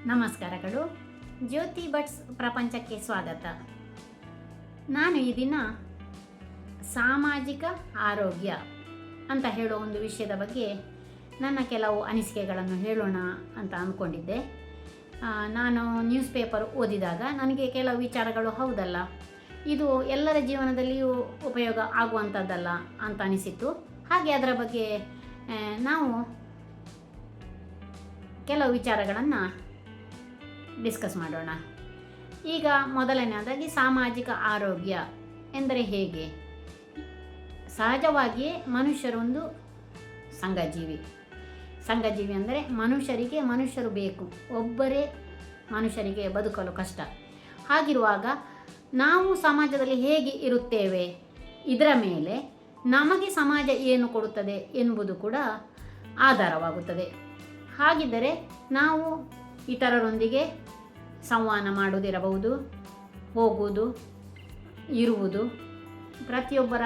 ನಮಸ್ಕಾರಗಳು. ಜ್ಯೋತಿ ಬಟ್ಸ್ ಪ್ರಪಂಚಕ್ಕೆ ಸ್ವಾಗತ. ನಾನು ಈ ದಿನ ಸಾಮಾಜಿಕ ಆರೋಗ್ಯ ಅಂತ ಹೇಳೋ ಒಂದು ವಿಷಯದ ಬಗ್ಗೆ ನನ್ನ ಕೆಲವು ಅನಿಸಿಕೆಗಳನ್ನು ಹೇಳೋಣ ಅಂತ ಅಂದ್ಕೊಂಡಿದ್ದೆ. ನಾನು ನ್ಯೂಸ್ ಪೇಪರ್ ಓದಿದಾಗ ನನಗೆ ಕೆಲವು ವಿಚಾರಗಳು ಹೌದಲ್ಲ, ಇದು ಎಲ್ಲರ ಜೀವನದಲ್ಲಿಯೂ ಉಪಯೋಗ ಆಗುವಂಥದ್ದಲ್ಲ ಅಂತ ಅನಿಸಿತು. ಹಾಗೆ ಅದರ ಬಗ್ಗೆ ನಾವು ಕೆಲವು ವಿಚಾರಗಳನ್ನು ಡಿಸ್ಕಸ್ ಮಾಡೋಣ. ಈಗ ಮೊದಲನೇದಾಗಿ ಸಾಮಾಜಿಕ ಆರೋಗ್ಯ ಎಂದರೆ ಹೇಗೆ? ಸಹಜವಾಗಿಯೇ ಮನುಷ್ಯರೊಂದು ಸಂಘಜೀವಿ ಅಂದರೆ ಮನುಷ್ಯರು ಬೇಕು, ಒಬ್ಬರೇ ಮನುಷ್ಯರಿಗೆ ಬದುಕಲು ಕಷ್ಟ. ಹಾಗಿರುವಾಗ ನಾವು ಸಮಾಜದಲ್ಲಿ ಹೇಗೆ ಇರುತ್ತೇವೆ, ಇದರ ಮೇಲೆ ನಮಗೆ ಸಮಾಜ ಏನು ಕೊಡುತ್ತದೆ ಎಂಬುದು ಕೂಡ ಆಧಾರವಾಗುತ್ತದೆ. ಹಾಗಿದ್ದರೆ ನಾವು ಇತರರೊಂದಿಗೆ ಸಂವಹನ ಮಾಡುವುದಿರಬಹುದು, ಹೋಗುವುದು, ಇರುವುದು, ಪ್ರತಿಯೊಬ್ಬರ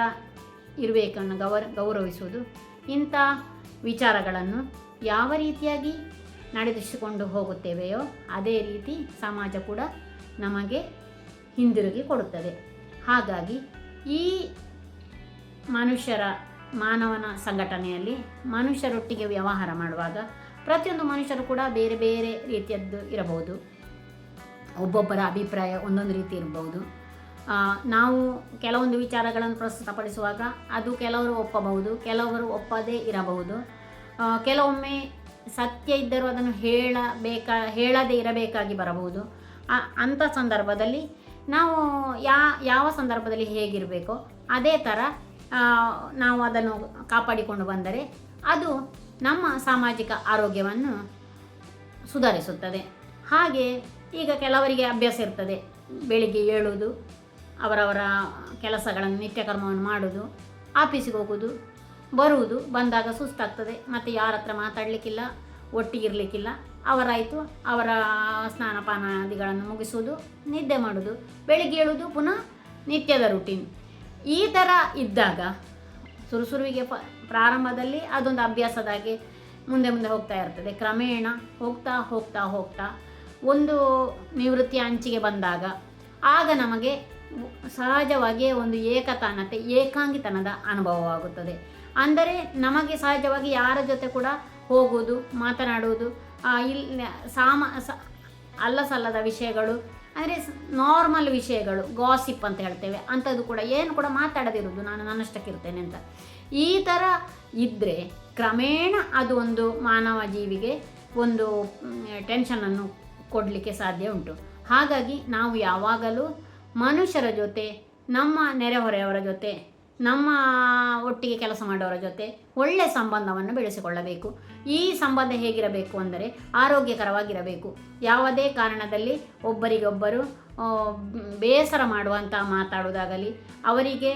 ಇರುವಿಕೆಯನ್ನು ಗೌರವಿಸುವುದು, ಇಂಥ ವಿಚಾರಗಳನ್ನು ಯಾವ ರೀತಿಯಾಗಿ ನಡೆಸಿಕೊಂಡು ಹೋಗುತ್ತೇವೆಯೋ ಅದೇ ರೀತಿ ಸಮಾಜ ಕೂಡ ನಮಗೆ ಹಿಂದಿರುಗಿ ಕೊಡುತ್ತದೆ. ಹಾಗಾಗಿ ಈ ಮಾನವನ ಸಂಘಟನೆಯಲ್ಲಿ ಮನುಷ್ಯರೊಟ್ಟಿಗೆ ವ್ಯವಹಾರ ಮಾಡುವಾಗ ಪ್ರತಿಯೊಂದು ಮನುಷ್ಯರು ಕೂಡ ಬೇರೆ ಬೇರೆ ರೀತಿಯದ್ದು ಇರಬಹುದು. ಒಬ್ಬೊಬ್ಬರ ಅಭಿಪ್ರಾಯ ಒಂದೊಂದು ರೀತಿ ಇರಬಹುದು. ನಾವು ಕೆಲವೊಂದು ವಿಚಾರಗಳನ್ನು ಪ್ರಸ್ತುತಪಡಿಸುವಾಗ ಅದು ಕೆಲವರು ಒಪ್ಪಬಹುದು, ಕೆಲವರು ಒಪ್ಪದೇ ಇರಬಹುದು. ಕೆಲವೊಮ್ಮೆ ಸತ್ಯ ಇದ್ದರೂ ಅದನ್ನು ಹೇಳದೇ ಇರಬೇಕಾಗಿ ಬರಬಹುದು. ಅಂಥ ಸಂದರ್ಭದಲ್ಲಿ ನಾವು ಯಾವ ಸಂದರ್ಭದಲ್ಲಿ ಹೇಗಿರಬೇಕೋ ಅದೇ ಥರ ನಾವು ಅದನ್ನು ಕಾಪಾಡಿಕೊಂಡು ಬಂದರೆ ಅದು ನಮ್ಮ ಸಾಮಾಜಿಕ ಆರೋಗ್ಯವನ್ನು ಸುಧಾರಿಸುತ್ತದೆ. ಹಾಗೆ ಈಗ ಕೆಲವರಿಗೆ ಅಭ್ಯಾಸ ಇರ್ತದೆ, ಬೆಳಿಗ್ಗೆ ಏಳುವುದು, ಅವರವರ ಕೆಲಸಗಳನ್ನು ನಿತ್ಯ ಕರ್ಮವನ್ನು ಮಾಡುವುದು, ಆಫೀಸಿಗೆ ಹೋಗುವುದು, ಬರುವುದು, ಬಂದಾಗ ಸುಸ್ತಾಗ್ತದೆ, ಮತ್ತು ಯಾರ ಹತ್ರ ಮಾತಾಡಲಿಕ್ಕಿಲ್ಲ, ಒಟ್ಟಿಗಿರಲಿಕ್ಕಿಲ್ಲ, ಅವರಾಯಿತು ಅವರ ಸ್ನಾನಪಾನಾದಿಗಳನ್ನು ಮುಗಿಸುವುದು, ನಿದ್ದೆ ಮಾಡುವುದು, ಬೆಳಿಗ್ಗೆ ಏಳುವುದು, ಪುನಃ ನಿತ್ಯದ ರೂಟೀನ್. ಈ ಥರ ಇದ್ದಾಗ ಸುರುಸುರುವಿಗೆ ಪ್ರಾರಂಭದಲ್ಲಿ ಅದೊಂದು ಅಭ್ಯಾಸದಾಗಿ ಮುಂದೆ ಹೋಗ್ತಾ ಇರ್ತದೆ. ಕ್ರಮೇಣ ಹೋಗ್ತಾ ಒಂದು ನಿವೃತ್ತಿಯ ಅಂಚಿಗೆ ಬಂದಾಗ ಆಗ ನಮಗೆ ಸಹಜವಾಗಿಯೇ ಒಂದು ಏಕಾಂಗಿತನದ ಅನುಭವವಾಗುತ್ತದೆ. ಅಂದರೆ ನಮಗೆ ಸಹಜವಾಗಿ ಯಾರ ಜೊತೆ ಕೂಡ ಹೋಗುವುದು, ಮಾತನಾಡುವುದು, ಅಲ್ಲಸಲ್ಲದ ವಿಷಯಗಳು ಅಂದರೆ ನಾರ್ಮಲ್ ವಿಷಯಗಳು, ಗಾಸಿಪ್ ಅಂತ ಹೇಳ್ತೇವೆ, ಅಂಥದ್ದು ಕೂಡ ಏನು ಕೂಡ ಮಾತಾಡದಿರುವುದು, ನಾನು ನನ್ನಷ್ಟಕ್ಕಿರ್ತೇನೆ ಅಂತ. ಈ ಥರ ಇದ್ದರೆ ಕ್ರಮೇಣ ಅದು ಒಂದು ಮಾನವ ಜೀವಿಗೆ ಒಂದು ಟೆನ್ಷನನ್ನು ಕೊಡಲಿಕ್ಕೆ ಸಾಧ್ಯ ಉಂಟು. ಹಾಗಾಗಿ ನಾವು ಯಾವಾಗಲೂ ಮನುಷ್ಯರ ಜೊತೆ, ನಮ್ಮ ನೆರೆಹೊರೆಯವರ ಜೊತೆ, ನಮ್ಮ ಒಟ್ಟಿಗೆ ಕೆಲಸ ಮಾಡೋರ ಜೊತೆ ಒಳ್ಳೆಯ ಸಂಬಂಧವನ್ನು ಬೆಳೆಸಿಕೊಳ್ಳಬೇಕು. ಈ ಸಂಬಂಧ ಹೇಗಿರಬೇಕು ಅಂದರೆ ಆರೋಗ್ಯಕರವಾಗಿರಬೇಕು. ಯಾವುದೇ ಕಾರಣದಲ್ಲಿ ಒಬ್ಬರಿಗೊಬ್ಬರು ಬೇಸರ ಮಾಡುವಂಥ ಮಾತಾಡುವುದಾಗಲಿ, ಅವರಿಗೆ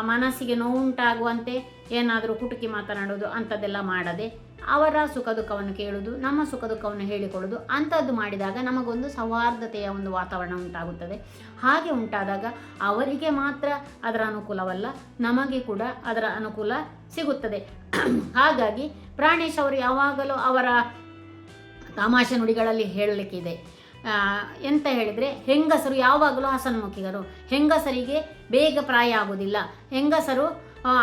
ಮನಸ್ಸಿಗೆ ನೋವುಂಟಾಗುವಂತೆ ಏನಾದರೂ ಕುಟುಕಿ ಮಾತನಾಡೋದು ಅಂಥದ್ದೆಲ್ಲ ಮಾಡದೆ ಅವರ ಸುಖ ದುಃಖವನ್ನು ಕೇಳುವುದು, ನಮ್ಮ ಸುಖ ದುಃಖವನ್ನು ಹೇಳಿಕೊಳ್ಳೋದು, ಅಂಥದ್ದು ಮಾಡಿದಾಗ ನಮಗೊಂದು ಸೌಹಾರ್ದತೆಯ ಒಂದು ವಾತಾವರಣ ಉಂಟಾಗುತ್ತದೆ. ಹಾಗೆ ಉಂಟಾದಾಗ ಅವರಿಗೆ ಮಾತ್ರ ಅದರ ಅನುಕೂಲವಲ್ಲ, ನಮಗೆ ಕೂಡ ಅದರ ಅನುಕೂಲ ಸಿಗುತ್ತದೆ. ಹಾಗಾಗಿ ಪ್ರಾಣೇಶ್ ಅವರು ಯಾವಾಗಲೂ ಅವರ ತಮಾಷೆ ನುಡಿಗಳಲ್ಲಿ ಹೇಳಲಿಕ್ಕಿದೆ. ಎಂತ ಹೇಳಿದರೆ, ಹೆಂಗಸರು ಯಾವಾಗಲೂ ಹಸನ್ಮುಖಿಗರು, ಹೆಂಗಸರಿಗೆ ಬೇಗ ಪ್ರಾಯ ಆಗೋದಿಲ್ಲ, ಹೆಂಗಸರು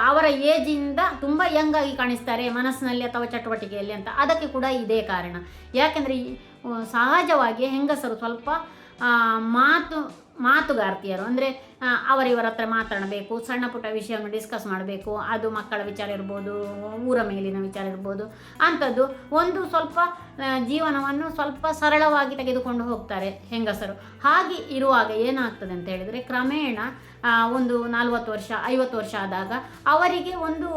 ಅವರ ಏಜಿಂದ ತುಂಬ ಯಂಗಾಗಿ ಕಾಣಿಸ್ತಾರೆ ಮನಸ್ಸಿನಲ್ಲಿ ಅಥವಾ ಚಟುವಟಿಕೆಯಲ್ಲಿ ಅಂತ. ಅದಕ್ಕೆ ಕೂಡ ಇದೇ ಕಾರಣ. ಯಾಕೆಂದರೆ ಸಹಜವಾಗಿ ಹೆಂಗಸರು ಸ್ವಲ್ಪ ಮಾತುಗಾರ್ತಿಯರು. ಅಂದರೆ ಅವರಿವರ ಹತ್ರ ಮಾತಾಡಬೇಕು, ಸಣ್ಣ ಪುಟ್ಟ ವಿಷಯವನ್ನು ಡಿಸ್ಕಸ್ ಮಾಡಬೇಕು, ಅದು ಮಕ್ಕಳ ವಿಚಾರ ಇರ್ಬೋದು, ಊರ ಮೇಲಿನ ವಿಚಾರ ಇರ್ಬೋದು, ಅಂಥದ್ದು ಒಂದು ಸ್ವಲ್ಪ ಜೀವನವನ್ನು ಸ್ವಲ್ಪ ಸರಳವಾಗಿ ತೆಗೆದುಕೊಂಡು ಹೋಗ್ತಾರೆ ಹೆಂಗಸರು. ಹಾಗೆ ಇರುವಾಗ ಏನಾಗ್ತದೆ ಅಂತ ಹೇಳಿದರೆ, ಕ್ರಮೇಣ ಒಂದು 40 ವರ್ಷ 50 ವರ್ಷ ಆದಾಗ ಅವರಿಗೆ ಒಂದು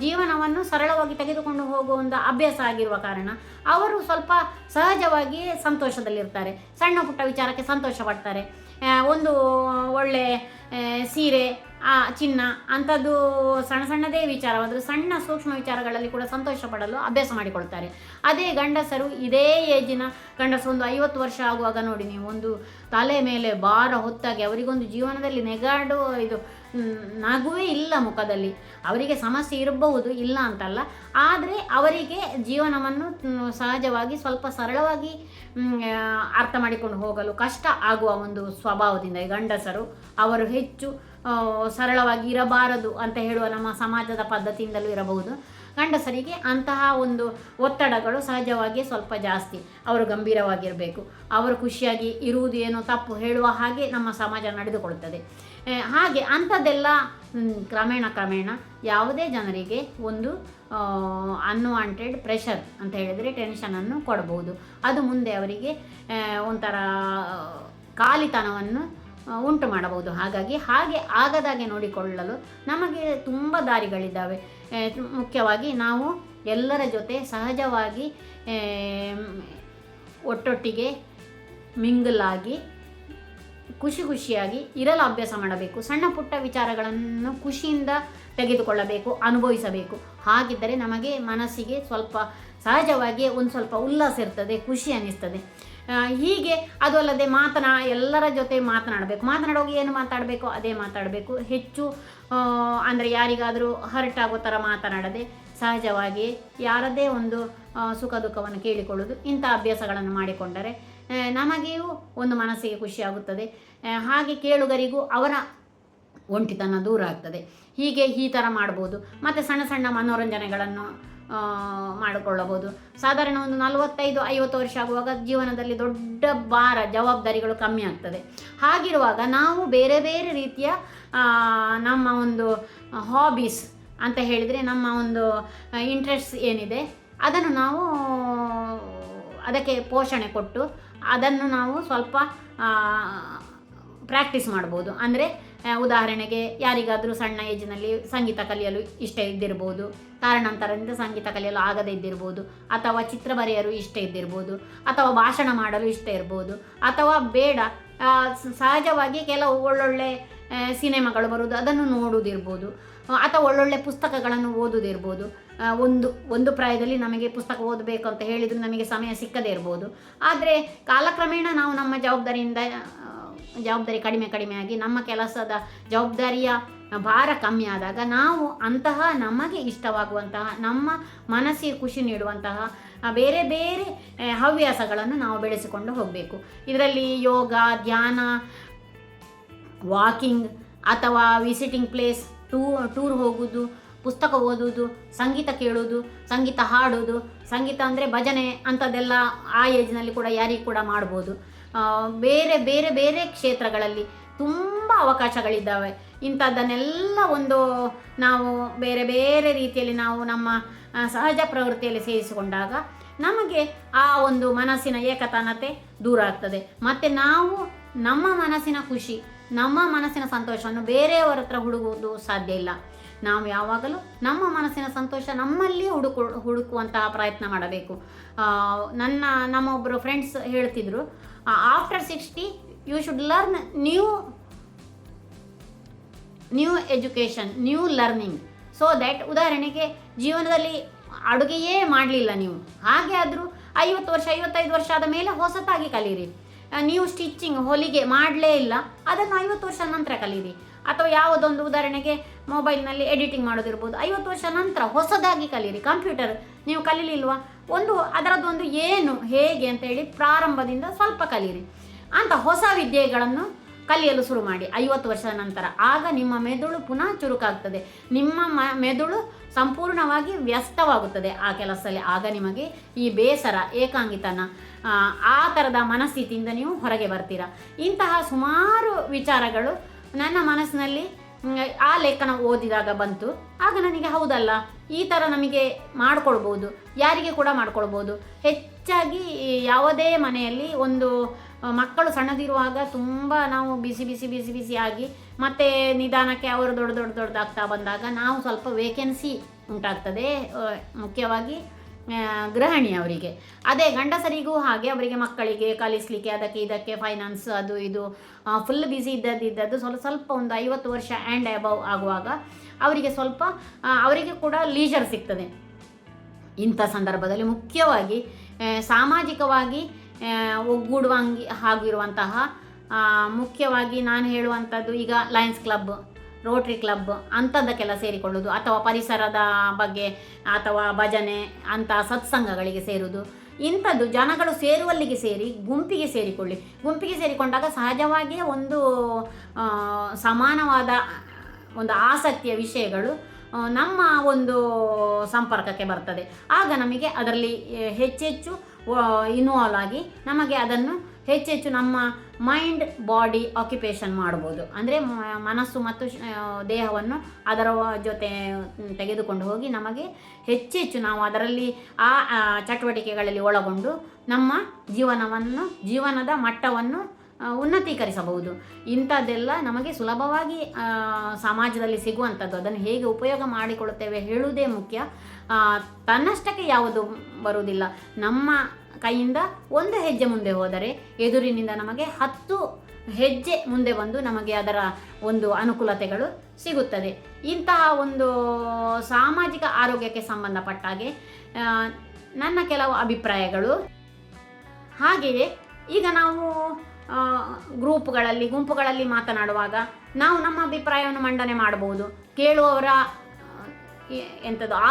ಜೀವನವನ್ನು ಸರಳವಾಗಿ ತೆಗೆದುಕೊಂಡು ಹೋಗುವ ಒಂದು ಅಭ್ಯಾಸ ಆಗಿರುವ ಕಾರಣ ಅವರು ಸ್ವಲ್ಪ ಸಹಜವಾಗಿಯೇ ಸಂತೋಷದಲ್ಲಿರ್ತಾರೆ. ಸಣ್ಣ ಪುಟ್ಟ ವಿಚಾರಕ್ಕೆ ಸಂತೋಷ ಪಡ್ತಾರೆ. ಒಂದು ಒಳ್ಳೆ ಸೀರೆ, ಚಿನ್ನ ಅಂಥದ್ದು ಸಣ್ಣದೇ ವಿಚಾರವಾದರೂ ಸಣ್ಣ ಸೂಕ್ಷ್ಮ ವಿಚಾರಗಳಲ್ಲಿ ಕೂಡ ಸಂತೋಷ ಪಡಲು ಅಭ್ಯಾಸ ಮಾಡಿಕೊಳ್ತಾರೆ. ಅದೇ ಗಂಡಸರು ಇದೇ ಏಜಿನ ಗಂಡಸರು ಒಂದು 50 ವರ್ಷ ಆಗುವಾಗ ನೋಡಿ ನೀವು, ಒಂದು ತಲೆ ಮೇಲೆ ಭಾರ ಹೊತ್ತಾಗಿ ಅವರಿಗೊಂದು ಜೀವನದಲ್ಲಿ ನೆಗಾಡು ಇದು ನಗುವೇ ಇಲ್ಲ ಮುಖದಲ್ಲಿ. ಅವರಿಗೆ ಸಮಸ್ಯೆ ಇರಬಹುದು, ಇಲ್ಲ ಅಂತಲ್ಲ, ಆದರೆ ಅವರಿಗೆ ಜೀವನವನ್ನು ಸಹಜವಾಗಿ ಸ್ವಲ್ಪ ಸರಳವಾಗಿ ಅರ್ಥ ಮಾಡಿಕೊಂಡು ಹೋಗಲು ಕಷ್ಟ ಆಗುವ ಒಂದು ಸ್ವಭಾವದಿಂದ ಈ ಗಂಡಸರು ಅವರು ಹೆಚ್ಚು ಸರಳವಾಗಿ ಇರಬಾರದು ಅಂತ ಹೇಳುವ ನಮ್ಮ ಸಮಾಜದ ಪದ್ಧತಿಯಿಂದಲೂ ಇರಬಹುದು. ಗಂಡಸರಿಗೆ ಅಂತಹ ಒಂದು ಒತ್ತಡಗಳು ಸಹಜವಾಗಿ ಸ್ವಲ್ಪ ಜಾಸ್ತಿ. ಅವರು ಗಂಭೀರವಾಗಿರಬೇಕು, ಅವರು ಖುಷಿಯಾಗಿ ಇರುವುದು ಏನೋ ತಪ್ಪು ಹೇಳುವ ಹಾಗೆ ನಮ್ಮ ಸಮಾಜ ನಡೆದುಕೊಳ್ಳುತ್ತದೆ. ಹಾಗೆ ಅಂಥದ್ದೆಲ್ಲ ಕ್ರಮೇಣ ಯಾವುದೇ ಜನರಿಗೆ ಒಂದು ಅನ್ವಾಂಟೆಡ್ ಪ್ರೆಷರ್ ಅಂತ ಹೇಳಿದರೆ ಟೆನ್ಷನನ್ನು ಕೊಡಬಹುದು. ಅದು ಮುಂದೆ ಅವರಿಗೆ ಒಂಥರ ಖಾಲಿತನವನ್ನು ಉಂಟು ಮಾಡಬಹುದು. ಹಾಗೆ ಆಗದಾಗೆ ನೋಡಿಕೊಳ್ಳಲು ನಮಗೆ ತುಂಬ ದಾರಿಗಳಿದ್ದಾವೆ. ಮುಖ್ಯವಾಗಿ ನಾವು ಎಲ್ಲರ ಜೊತೆ ಸಹಜವಾಗಿ ಒಟ್ಟೊಟ್ಟಿಗೆ ಮಿಂಗಲಾಗಿ ಖುಷಿಯಾಗಿ ಇರಲು ಅಭ್ಯಾಸ ಮಾಡಬೇಕು. ಸಣ್ಣ ಪುಟ್ಟ ವಿಚಾರಗಳನ್ನು ಖುಷಿಯಿಂದ ತೆಗೆದುಕೊಳ್ಳಬೇಕು, ಅನುಭವಿಸಬೇಕು. ಹಾಗಿದ್ದರೆ ನಮಗೆ ಮನಸ್ಸಿಗೆ ಸ್ವಲ್ಪ ಸಹಜವಾಗಿ ಒಂದು ಸ್ವಲ್ಪ ಉಲ್ಲಾಸ ಇರ್ತದೆ, ಖುಷಿ ಅನ್ನಿಸ್ತದೆ. ಹೀಗೆ ಅದು ಅಲ್ಲದೆ ಎಲ್ಲರ ಜೊತೆ ಮಾತನಾಡುವಾಗ ಏನು ಮಾತಾಡಬೇಕು ಅದೇ ಮಾತಾಡಬೇಕು. ಹೆಚ್ಚು ಅಂದರೆ ಯಾರಿಗಾದರೂ ಹರ್ಟ್ ಆಗೋ ಥರ ಮಾತನಾಡದೆ ಸಹಜವಾಗಿ ಯಾರದೇ ಒಂದು ಸುಖ ದುಃಖವನ್ನು ಕೇಳಿಕೊಳ್ಳುವುದು, ಇಂಥ ಅಭ್ಯಾಸಗಳನ್ನು ಮಾಡಿಕೊಂಡರೆ ನಮಗೆಯೂ ಒಂದು ಮನಸ್ಸಿಗೆ ಖುಷಿಯಾಗುತ್ತದೆ. ಹಾಗೆ ಕೇಳುಗರಿಗೂ ಅವರ ಒಂಟಿತನ ದೂರ ಆಗ್ತದೆ. ಹೀಗೆ ಈ ಥರ ಮಾಡ್ಬೋದು. ಮತ್ತು ಸಣ್ಣ ಮನೋರಂಜನೆಗಳನ್ನು ಮಾಡಿಕೊಳ್ಳಬಹುದು. ಸಾಧಾರಣ ಒಂದು 45-50 ವರ್ಷ ಆಗುವಾಗ ಜೀವನದಲ್ಲಿ ದೊಡ್ಡ ಭಾರ ಜವಾಬ್ದಾರಿಗಳು ಕಮ್ಮಿ ಆಗ್ತದೆ. ಹಾಗಿರುವಾಗ ನಾವು ಬೇರೆ ಬೇರೆ ರೀತಿಯ ನಮ್ಮ ಒಂದು ಹಾಬೀಸ್ ಅಂತ ಹೇಳಿದರೆ, ನಮ್ಮ ಒಂದು ಇಂಟ್ರೆಸ್ಟ್ ಏನಿದೆ ಅದನ್ನು ನಾವು ಅದಕ್ಕೆ ಪೋಷಣೆ ಕೊಟ್ಟು ಅದನ್ನು ನಾವು ಸ್ವಲ್ಪ ಪ್ರಾಕ್ಟೀಸ್ ಮಾಡ್ಬೋದು. ಅಂದರೆ ಉದಾಹರಣೆಗೆ ಯಾರಿಗಾದರೂ ಸಣ್ಣ ಏಜಿನಲ್ಲಿ ಸಂಗೀತ ಕಲಿಯಲು ಇಷ್ಟ ಇದ್ದಿರ್ಬೋದು, ಕಾರಣಾಂತರದಿಂದ ಸಂಗೀತ ಕಲಿಯಲು ಆಗದೇ ಇದ್ದಿರ್ಬೋದು, ಅಥವಾ ಚಿತ್ರ ಬರೆಯಲು ಇಷ್ಟ ಇದ್ದಿರ್ಬೋದು, ಅಥವಾ ಭಾಷಣ ಮಾಡಲು ಇಷ್ಟ ಇರ್ಬೋದು, ಅಥವಾ ಬೇಡ ಸಹಜವಾಗಿ ಕೆಲವು ಒಳ್ಳೊಳ್ಳೆ ಸಿನಿಮಾಗಳು ಬರುವುದು ಅದನ್ನು ನೋಡುವುದಿರ್ಬೋದು, ಅಥವಾ ಒಳ್ಳೊಳ್ಳೆ ಪುಸ್ತಕಗಳನ್ನು ಓದುವುದಿರ್ಬೋದು. ಒಂದು ಪ್ರಾಯದಲ್ಲಿ ನಮಗೆ ಪುಸ್ತಕ ಓದಬೇಕು ಅಂತ ಹೇಳಿದರೂ ನಮಗೆ ಸಮಯ ಸಿಕ್ಕದೇ ಇರ್ಬೋದು. ಆದರೆ ಕಾಲಕ್ರಮೇಣ ನಾವು ನಮ್ಮ ಜವಾಬ್ದಾರಿ ಕಡಿಮೆ ಆಗಿ ನಮ್ಮ ಕೆಲಸದ ಜವಾಬ್ದಾರಿಯ ಭಾರ ಕಮ್ಮಿ ಆದಾಗ ನಾವು ಅಂತಹ ನಮಗೆ ಇಷ್ಟವಾಗುವಂತಹ, ನಮ್ಮ ಮನಸ್ಸಿಗೆ ಖುಷಿ ನೀಡುವಂತಹ ಬೇರೆ ಬೇರೆ ಹವ್ಯಾಸಗಳನ್ನು ನಾವು ಬೆಳೆಸಿಕೊಂಡು ಹೋಗಬೇಕು. ಇದರಲ್ಲಿ ಯೋಗ, ಧ್ಯಾನ, ವಾಕಿಂಗ್, ಅಥವಾ ವಿಸಿಟಿಂಗ್ ಪ್ಲೇಸ್, ಟೂರ್ ಹೋಗೋದು, ಪುಸ್ತಕ ಓದುವುದು, ಸಂಗೀತ ಕೇಳೋದು, ಸಂಗೀತ ಹಾಡೋದು. ಸಂಗೀತ ಅಂದರೆ ಭಜನೆ ಅಂಥದ್ದೆಲ್ಲ ಆ ಏಜ್ನಲ್ಲಿ ಕೂಡ ಯಾರಿಗೂ ಕೂಡ ಮಾಡ್ಬೋದು. ಬೇರೆ ಬೇರೆ ಬೇರೆ ಕ್ಷೇತ್ರಗಳಲ್ಲಿ ತುಂಬ ಅವಕಾಶಗಳಿದ್ದಾವೆ. ಇಂಥದ್ದನ್ನೆಲ್ಲ ನಾವು ಬೇರೆ ಬೇರೆ ರೀತಿಯಲ್ಲಿ ನಾವು ನಮ್ಮ ಸಹಜ ಪ್ರವೃತ್ತಿಯಲ್ಲಿ ಸೇರಿಸಿಕೊಂಡಾಗ ನಮಗೆ ಆ ಒಂದು ಮನಸ್ಸಿನ ಏಕತಾನತೆ ದೂರ ಆಗ್ತದೆ. ಮತ್ತು ನಾವು ನಮ್ಮ ಮನಸ್ಸಿನ ಖುಷಿ, ನಮ್ಮ ಮನಸ್ಸಿನ ಸಂತೋಷವನ್ನು ಬೇರೆಯವರ ಹತ್ರ ಹುಡುಕುವುದು ಸಾಧ್ಯ ಇಲ್ಲ. ನಾವು ಯಾವಾಗಲೂ ನಮ್ಮ ಮನಸ್ಸಿನ ಸಂತೋಷ ನಮ್ಮಲ್ಲಿಯೇ ಹುಡುಕುವಂತಹ ಪ್ರಯತ್ನ ಮಾಡಬೇಕು. ನಮ್ಮ ಒಬ್ಬರು ಫ್ರೆಂಡ್ಸ್ ಹೇಳ್ತಿದ್ರು, after 60 you should learn new education, new learning. So that, ಉದಾಹರಣೆಗೆ ಜೀವನದಲ್ಲಿ ಅಡುಗೆಯೇ ಮಾಡಲಿಲ್ಲ ನೀವು, ಹಾಗೆ ಆದರೂ 50 ವರ್ಷ 55 ವರ್ಷ ಆದ ಮೇಲೆ ಹೊಸತಾಗಿ ಕಲೀರಿ. ನೀವು ಸ್ಟಿಚಿಂಗ್, ಹೊಲಿಗೆ ಮಾಡಲೇ ಇಲ್ಲ, ಅದನ್ನು 50 ವರ್ಷ ನಂತರ ಕಲೀರಿ. ಅಥವಾ ಯಾವುದೊಂದು ಉದಾಹರಣೆಗೆ ಮೊಬೈಲ್ನಲ್ಲಿ ಎಡಿಟಿಂಗ್ ಮಾಡೋದಿರ್ಬೋದು, 50 ವರ್ಷ ನಂತರ ಹೊಸದಾಗಿ ಕಲೀರಿ. ಕಂಪ್ಯೂಟರ್ ನೀವು ಕಲೀಲಿಲ್ವಾ, ಅದರದ್ದೊಂದು ಏನು ಹೇಗೆ ಅಂತೇಳಿ ಪ್ರಾರಂಭದಿಂದ ಸ್ವಲ್ಪ ಕಲೀರಿ. ಅಂತ ಹೊಸ ವಿದ್ಯೆಗಳನ್ನು ಕಲಿಯಲು ಶುರು ಮಾಡಿ 50 ವರ್ಷದ ನಂತರ. ಆಗ ನಿಮ್ಮ ಮೆದುಳು ಪುನಃ ಚುರುಕಾಗ್ತದೆ, ನಿಮ್ಮ ಮೆದುಳು ಸಂಪೂರ್ಣವಾಗಿ ವ್ಯಸ್ತವಾಗುತ್ತದೆ ಆ ಕೆಲಸದಲ್ಲಿ. ಆಗ ನಿಮಗೆ ಈ ಬೇಸರ, ಏಕಾಂಗಿತನ, ಆ ಥರದ ಮನಸ್ಥಿತಿಯಿಂದ ನೀವು ಹೊರಗೆ ಬರ್ತೀರಾ. ಇಂತಹ ಸುಮಾರು ವಿಚಾರಗಳು ನನ್ನ ಮನಸ್ಸಿನಲ್ಲಿ ಆ ಲೇಖನ ಓದಿದಾಗ ಬಂತು. ಆಗ ನನಗೆ ಹೌದಲ್ಲ, ಈ ಥರ ನಮಗೆ ಮಾಡಿಕೊಳ್ಬೋದು, ಯಾರಿಗೆ ಕೂಡ ಮಾಡಿಕೊಳ್ಬೋದು. ಹೆಚ್ಚಾಗಿ ಯಾವುದೇ ಮನೆಯಲ್ಲಿ ಒಂದು ಮಕ್ಕಳು ಸಣ್ಣದಿರುವಾಗ ತುಂಬ ನಾವು ಬಿಸಿ ಆಗಿ ಮತ್ತೆ ನಿಧಾನಕ್ಕೆ ಅವರು ದೊಡ್ಡದಾಗ್ತಾ ಬಂದಾಗ ನಾವು ಸ್ವಲ್ಪ ವೇಕೆನ್ಸಿ ಉಂಟಾಗ್ತದೆ, ಮುಖ್ಯವಾಗಿ ಗೃಹಿಣಿಯವರಿಗೆ. ಅದೇ ಗಂಡಸರಿಗೂ ಹಾಗೆ, ಅವರಿಗೆ ಮಕ್ಕಳಿಗೆ ಕಲಿಸಲಿಕ್ಕೆ ಅದಕ್ಕೆ ಇದಕ್ಕೆ ಫೈನಾನ್ಸ್ ಅದು ಇದು ಫುಲ್ ಬ್ಯುಸಿ ಇದ್ದದ್ದು ಸ್ವಲ್ಪ ಒಂದು 50 ವರ್ಷ ಆ್ಯಂಡ್ ಅಬವ್ ಆಗುವಾಗ ಅವರಿಗೆ ಕೂಡ ಲೀಜರ್ ಸಿಗ್ತದೆ. ಇಂಥ ಸಂದರ್ಭದಲ್ಲಿ ಮುಖ್ಯವಾಗಿ ಸಾಮಾಜಿಕವಾಗಿ ಒಗ್ಗೂಡುವಂಗೆ ಆಗಿರುವಂತಹ ಮುಖ್ಯವಾಗಿ ನಾನು ಹೇಳುವಂಥದ್ದು, ಈಗ ಲಯನ್ಸ್ ಕ್ಲಬ್, ರೋಟ್ರಿ ಕ್ಲಬ್ ಅಂಥದ್ದಕ್ಕೆಲ್ಲ ಸೇರಿಕೊಳ್ಳೋದು, ಅಥವಾ ಪರಿಸರದ ಬಗ್ಗೆ ಅಥವಾ ಭಜನೆ ಅಂಥ ಸತ್ಸಂಗಗಳಿಗೆ ಸೇರುವುದು, ಇಂಥದ್ದು ಜನಗಳು ಸೇರುವಲ್ಲಿಗೆ ಸೇರಿ ಗುಂಪಿಗೆ ಸೇರಿಕೊಳ್ಳಿ. ಗುಂಪಿಗೆ ಸೇರಿಕೊಂಡಾಗ ಸಹಜವಾಗಿಯೇ ಒಂದು ಸಮಾನವಾದ ಒಂದು ಆಸಕ್ತಿಯ ವಿಷಯಗಳು ನಮ್ಮ ಒಂದು ಸಂಪರ್ಕಕ್ಕೆ ಬರ್ತದೆ. ಆಗ ನಮಗೆ ಅದರಲ್ಲಿ ಹೆಚ್ಚೆಚ್ಚು ಇನ್ವಾಲ್ವ್ ಆಗಿ ನಮಗೆ ಅದನ್ನು ಹೆಚ್ಚೆಚ್ಚು ನಮ್ಮ ಮೈಂಡ್ ಬಾಡಿ ಆಕ್ಯುಪೇಷನ್ ಮಾಡ್ಬೋದು. ಅಂದರೆ ಮನಸ್ಸು ಮತ್ತು ದೇಹವನ್ನು ಅದರ ಜೊತೆ ತೆಗೆದುಕೊಂಡು ಹೋಗಿ ನಮಗೆ ಹೆಚ್ಚೆಚ್ಚು ನಾವು ಅದರಲ್ಲಿ ಆ ಚಟುವಟಿಕೆಗಳಲ್ಲಿ ಒಳಗೊಂಡು ನಮ್ಮ ಜೀವನದ ಮಟ್ಟವನ್ನು ಉನ್ನತೀಕರಿಸಬಹುದು. ಇಂಥದ್ದೆಲ್ಲ ನಮಗೆ ಸುಲಭವಾಗಿ ಸಮಾಜದಲ್ಲಿ ಸಿಗುವಂಥದ್ದು. ಅದನ್ನು ಹೇಗೆ ಉಪಯೋಗ ಮಾಡಿಕೊಳ್ಳುತ್ತೇವೆ ಹೇಳುವುದೇ ಮುಖ್ಯ. ತನ್ನಷ್ಟಕ್ಕೆ ಯಾವುದು ಬರುವುದಿಲ್ಲ. ನಮ್ಮ ಕೈಯಿಂದ ಒಂದು ಹೆಜ್ಜೆ ಮುಂದೆ ಹೋದರೆ ಎದುರಿನಿಂದ ನಮಗೆ 10 ಹೆಜ್ಜೆ ಮುಂದೆ ಬಂದು ನಮಗೆ ಅದರ ಒಂದು ಅನುಕೂಲತೆಗಳು ಸಿಗುತ್ತದೆ. ಇಂತಹ ಒಂದು ಸಾಮಾಜಿಕ ಆರೋಗ್ಯಕ್ಕೆ ಸಂಬಂಧಪಟ್ಟ ಹಾಗೆ ನನ್ನ ಕೆಲವು ಅಭಿಪ್ರಾಯಗಳು. ಹಾಗೆಯೇ ಈಗ ನಾವು ಗುಂಪುಗಳಲ್ಲಿ ಮಾತನಾಡುವಾಗ ನಾವು ನಮ್ಮ ಅಭಿಪ್ರಾಯವನ್ನು ಮಂಡನೆ ಮಾಡಬಹುದು. ಕೇಳುವವರ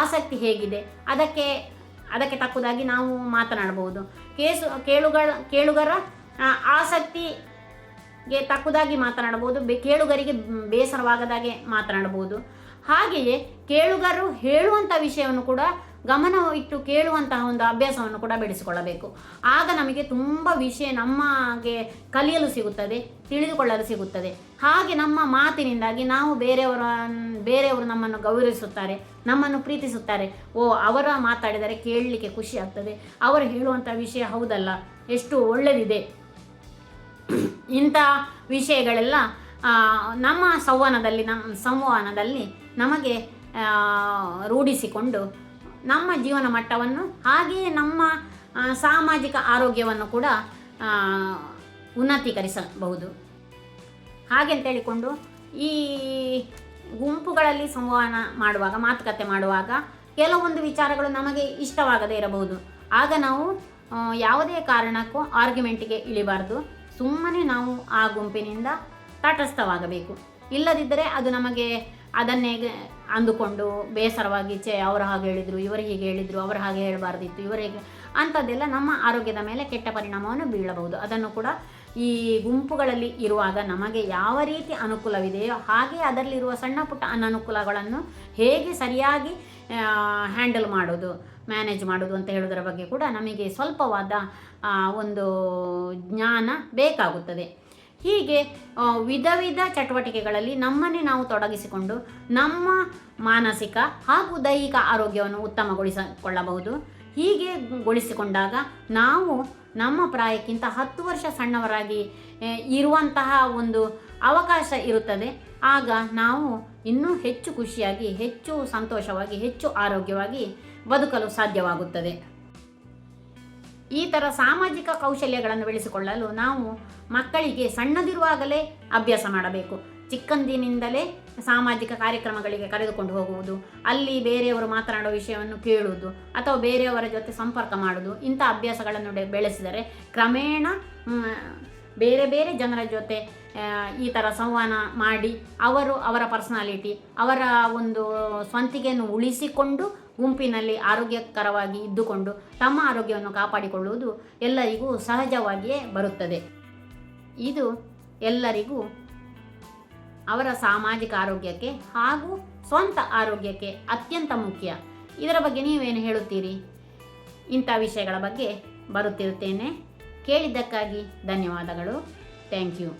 ಆಸಕ್ತಿ ಹೇಗಿದೆ ಅದಕ್ಕೆ ತಕ್ಕದಾಗಿ ನಾವು ಮಾತನಾಡಬಹುದು. ಕೇಳುಗರ ಆಸಕ್ತಿಗೆ ತಕ್ಕದಾಗಿ ಮಾತನಾಡಬಹುದು. ಕೇಳುಗರಿಗೆ ಬೇಸರವಾಗದಾಗೆ ಮಾತನಾಡಬಹುದು. ಹಾಗೆಯೇ ಕೇಳುಗರು ಹೇಳುವಂಥ ವಿಷಯವನ್ನು ಕೂಡ ಗಮನ ಇಟ್ಟು ಕೇಳುವಂತಹ ಒಂದು ಅಭ್ಯಾಸವನ್ನು ಕೂಡ ಬೆಳೆಸಿಕೊಳ್ಳಬೇಕು. ಆಗ ನಮಗೆ ತುಂಬ ವಿಷಯ ನಮಗೆ ಕಲಿಯಲು ಸಿಗುತ್ತದೆ, ತಿಳಿದುಕೊಳ್ಳಲು ಸಿಗುತ್ತದೆ. ಹಾಗೆ ನಮ್ಮ ಮಾತಿನಿಂದಾಗಿ ನಾವು ಬೇರೆಯವರು ನಮ್ಮನ್ನು ಗೌರವಿಸುತ್ತಾರೆ, ನಮ್ಮನ್ನು ಪ್ರೀತಿಸುತ್ತಾರೆ. ಅವರ ಮಾತಾಡಿದರೆ ಕೇಳಲಿಕ್ಕೆ ಖುಷಿ ಆಗ್ತದೆ, ಅವರು ಹೇಳುವಂಥ ವಿಷಯ ಹೌದಲ್ಲ, ಎಷ್ಟು ಒಳ್ಳೆಯದಿದೆ. ಇಂಥ ವಿಷಯಗಳೆಲ್ಲ ನಮ್ಮ ಸಂವಹನದಲ್ಲಿ ನಮಗೆ ರೂಢಿಸಿಕೊಂಡು ನಮ್ಮ ಜೀವನ ಮಟ್ಟವನ್ನು ಹಾಗೆಯೇ ನಮ್ಮ ಸಾಮಾಜಿಕ ಆರೋಗ್ಯವನ್ನು ಕೂಡ ಉನ್ನತೀಕರಿಸಬಹುದು. ಹಾಗೆಂತ ಹೇಳಿಕೊಂಡು ಈ ಗುಂಪುಗಳಲ್ಲಿ ಸಂವಹನ ಮಾಡುವಾಗ, ಮಾತುಕತೆ ಮಾಡುವಾಗ ಕೆಲವೊಂದು ವಿಚಾರಗಳು ನಮಗೆ ಇಷ್ಟವಾಗದೇ ಇರಬಹುದು. ಆಗ ನಾವು ಯಾವುದೇ ಕಾರಣಕ್ಕೂ ಆರ್ಗ್ಯುಮೆಂಟಿಗೆ ಇಳಿಬಾರ್ದು. ಸುಮ್ಮನೆ ನಾವು ಆ ಗುಂಪಿನಿಂದ ತಟಸ್ಥವಾಗಬೇಕು. ಇಲ್ಲದಿದ್ದರೆ ಅದು ನಮಗೆ ಅದನ್ನೇ ಅಂದುಕೊಂಡು ಬೇಸರವಾಗಿ ಅವರು ಹಾಗೆ ಹೇಳಿದರು, ಇವರು ಹೀಗೆ ಹೇಳಿದರು, ಅವರು ಹಾಗೆ ಹೇಳಬಾರ್ದಿತ್ತು, ಇವರಿಗೆ ಅಂಥದ್ದೆಲ್ಲ ನಮ್ಮ ಆರೋಗ್ಯದ ಮೇಲೆ ಕೆಟ್ಟ ಪರಿಣಾಮವನ್ನು ಬೀಳಬಹುದು. ಅದನ್ನು ಕೂಡ ಈ ಗುಂಪುಗಳಲ್ಲಿ ಇರುವಾಗ ನಮಗೆ ಯಾವ ರೀತಿ ಅನುಕೂಲವಿದೆಯೋ ಹಾಗೆ ಅದರಲ್ಲಿರುವ ಸಣ್ಣ ಪುಟ್ಟ ಅನನುಕೂಲಗಳನ್ನು ಹೇಗೆ ಸರಿಯಾಗಿ ಹ್ಯಾಂಡಲ್ ಮಾಡೋದು, ಮ್ಯಾನೇಜ್ ಮಾಡೋದು ಅಂತ ಹೇಳೋದರ ಬಗ್ಗೆ ಕೂಡ ನಮಗೆ ಸ್ವಲ್ಪವಾದ ಒಂದು ಜ್ಞಾನ ಬೇಕಾಗುತ್ತದೆ. ಹೀಗೆ ವಿಧ ಚಟುವಟಿಕೆಗಳಲ್ಲಿ ನಮ್ಮನ್ನೇ ನಾವು ತೊಡಗಿಸಿಕೊಂಡು ನಮ್ಮ ಮಾನಸಿಕ ಹಾಗೂ ದೈಹಿಕ ಆರೋಗ್ಯವನ್ನು ಉತ್ತಮಗೊಳಿಸಿಕೊಳ್ಳಬಹುದು. ಹೀಗೆ ಗೊಳಿಸಿಕೊಂಡಾಗ ನಾವು ನಮ್ಮ ಪ್ರಾಯಕ್ಕಿಂತ 10 ವರ್ಷ ಸಣ್ಣವರಾಗಿ ಇರುವಂತಹ ಒಂದು ಅವಕಾಶ ಇರುತ್ತದೆ. ಆಗ ನಾವು ಇನ್ನೂ ಹೆಚ್ಚು ಖುಷಿಯಾಗಿ, ಹೆಚ್ಚು ಸಂತೋಷವಾಗಿ, ಹೆಚ್ಚು ಆರೋಗ್ಯವಾಗಿ ಬದುಕಲು ಸಾಧ್ಯವಾಗುತ್ತದೆ. ಈ ಥರ ಸಾಮಾಜಿಕ ಕೌಶಲ್ಯಗಳನ್ನು ಬೆಳೆಸಿಕೊಳ್ಳಲು ನಾವು ಮಕ್ಕಳಿಗೆ ಸಣ್ಣದಿರುವಾಗಲೇ ಅಭ್ಯಾಸ ಮಾಡಬೇಕು. ಚಿಕ್ಕಂದಿನಿಂದಲೇ ಸಾಮಾಜಿಕ ಕಾರ್ಯಕ್ರಮಗಳಿಗೆ ಕರೆದುಕೊಂಡು ಹೋಗುವುದು, ಅಲ್ಲಿ ಬೇರೆಯವರು ಮಾತನಾಡುವ ವಿಷಯವನ್ನು ಕೇಳುವುದು ಅಥವಾ ಬೇರೆಯವರ ಜೊತೆ ಸಂಪರ್ಕ ಮಾಡುವುದು, ಇಂಥ ಅಭ್ಯಾಸಗಳನ್ನು ಬೆಳೆಸಿದರೆ ಕ್ರಮೇಣ ಬೇರೆ ಬೇರೆ ಜನರ ಜೊತೆ ಈ ಥರ ಸಂವಹನ ಮಾಡಿ ಅವರ ಪರ್ಸನಾಲಿಟಿ, ಅವರ ಒಂದು ಸ್ವಂತಿಕೆಯನ್ನು ಉಳಿಸಿಕೊಂಡು ಗುಂಪಿನಲ್ಲಿ ಆರೋಗ್ಯಕರವಾಗಿ ಇದ್ದುಕೊಂಡು ತಮ್ಮ ಆರೋಗ್ಯವನ್ನು ಕಾಪಾಡಿಕೊಳ್ಳುವುದು ಎಲ್ಲರಿಗೂ ಸಹಜವಾಗಿಯೇ ಬರುತ್ತದೆ. ಇದು ಎಲ್ಲರಿಗೂ ಅವರ ಸಾಮಾಜಿಕ ಆರೋಗ್ಯಕ್ಕೆ ಹಾಗೂ ಸ್ವಂತ ಆರೋಗ್ಯಕ್ಕೆ ಅತ್ಯಂತ ಮುಖ್ಯ. ಇದರ ಬಗ್ಗೆ ನೀವೇನು ಹೇಳುತ್ತೀರಿ? ಇಂಥ ವಿಷಯಗಳ ಬಗ್ಗೆ ಬರುತ್ತಿರುತ್ತೇನೆ. ಕೇಳಿದ್ದಕ್ಕಾಗಿ ಧನ್ಯವಾದಗಳು. Thank you.